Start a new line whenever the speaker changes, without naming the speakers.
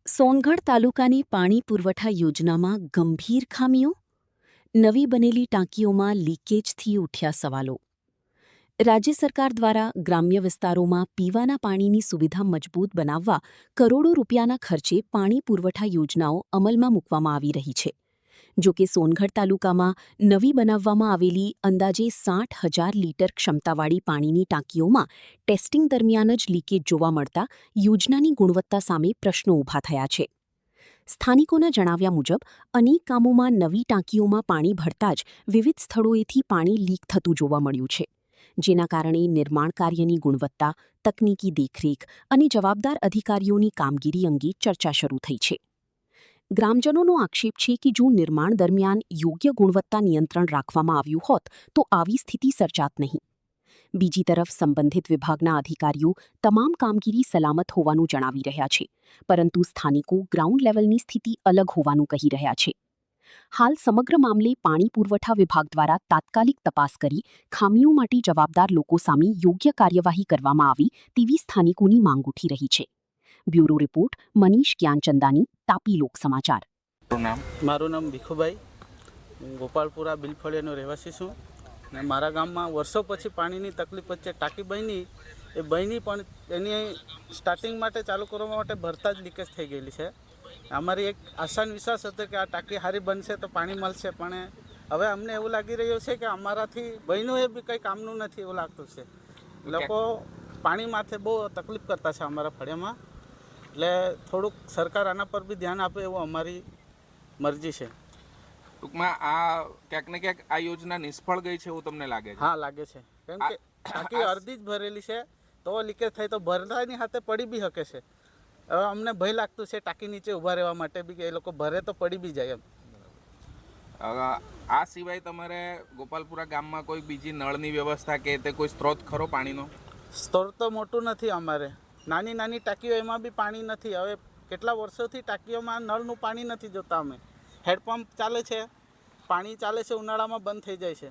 સોનગઢ તાલુકાની પાણી પુરવઠા યોજનામાં ગંભીર ખામીઓ. નવી બનેલી ટાંકીઓમાં લીકેજથી ઉઠ્યા સવાલો. રાજ્ય સરકાર દ્વારા ગ્રામ્ય વિસ્તારોમાં પીવાના પાણીની સુવિધા મજબૂત બનાવવા કરોડો રૂપિયાના ખર્ચે પાણી પુરવઠા યોજનાઓ અમલમાં મૂકવામાં આવી રહી છે. જો કે સોનગઢ તાલુકામાં નવી બનાવવામાં આવેલી અંદાજે 60,000 લીટર ક્ષમતાવાળી પાણીની ટાંકીઓમાં ટેસ્ટિંગ દરમિયાન જ લીકેજ જોવા મળતા યોજનાની ગુણવત્તા સામે પ્રશ્નો ઊભા થયા છે. સ્થાનિકોના જણાવ્યા મુજબ અનેક ગામોમાં નવી ટાંકીઓમાં પાણી ભરતા જ વિવિધ સ્થળોએથી પાણી લીક થતું જોવા મળ્યું છે, જેના કારણે નિર્માણ કાર્યની ગુણવત્તા, તકનીકી દેખરેખ અને જવાબદાર અધિકારીઓની કામગીરી અંગે ચર્ચા શરૂ થઈ છે. ગ્રામજનોનો આક્ષેપ છે કે જો નિર્માણ દરમિયાન યોગ્ય ગુણવત્તા નિયંત્રણ રાખવામાં આવ્યું હોત તો આવી સ્થિતિ સર્જાત નહીં. બીજી તરફ સંબંધિત વિભાગના અધિકારીઓ તમામ કામગીરી સલામત હોવાનું જણાવી રહ્યા છે, પરંતુ સ્થાનિકો ગ્રાઉન્ડ લેવલની સ્થિતિ અલગ હોવાનું કહી રહ્યા છે. હાલ સમગ્ર મામલે પાણી પુરવઠા વિભાગ દ્વારા તાત્કાલિક તપાસ કરી ખામીઓ માટે જવાબદાર લોકો સામે યોગ્ય કાર્યવાહી કરવામાં આવી તેવી સ્થાનિકોની માંગ ઉઠી રહી છે. બ્યુરો રિપોર્ટ મનીષ જ્ઞાનચંદાની, તાપી લોક સમાચાર.
મારું નામ ભીખુભાઈ, હું ગોપાલપુરા બિલફળિયાનો રહેવાસી છું અને મારા ગામમાં વર્ષો પછી પાણીની તકલીફ વચ્ચે ટાંકી બની પણ એની સ્ટાર્ટિંગ માટે ચાલુ કરવા માટે ભરતા જ લીકેજ થઈ ગયેલી છે. અમારી એક આશાન વિશ્વાસ હતો કે આ ટાંકી સારી બનશે તો પાણી મળશે, પણ હવે અમને એવું લાગી રહ્યું છે કે અમારાથી બન્યું એ બી કંઈ કામનું નથી એવું લાગતું છે. લોકો પાણી માથે બહુ તકલીફ કરતા છે અમારા ફળિયામાં, એટલે થોડુંક સરકાર આના પર બી ધ્યાન આપે એવું અમારી મરજી છે.
ટૂંકમાં આ ક્યાંક ને ક્યાંક આ યોજના નિષ્ફળ ગઈ છે એવું તમને લાગે છે?
હા, લાગે છે, કેમ કે ટાંકી અડધી જ ભરેલી છે તો લીકેજ થાય તો ભરતાની હાથે પડી બી શકે છે. હવે અમને ભય લાગતું છે ટાંકી નીચે ઊભા રહેવા માટે બી કે એ લોકો ભરે તો પડી બી જાય એમ.
આ સિવાય તમારે ગોપાલપુરા ગામમાં કોઈ બીજી નળની વ્યવસ્થા કે તે કોઈ સ્ત્રોત ખરો પાણીનો?
સ્ત્રોત તો મોટું નથી અમારે, નાની નાની ટાંકીઓ એમાં બી પાણી નથી. હવે કેટલા વર્ષોથી ટાંકીઓમાં નળનું પાણી નથી જોતા અમે. હેડપંપ ચાલે છે, પાણી ચાલે છે, ઉનાળામાં બંધ થઈ જાય છે.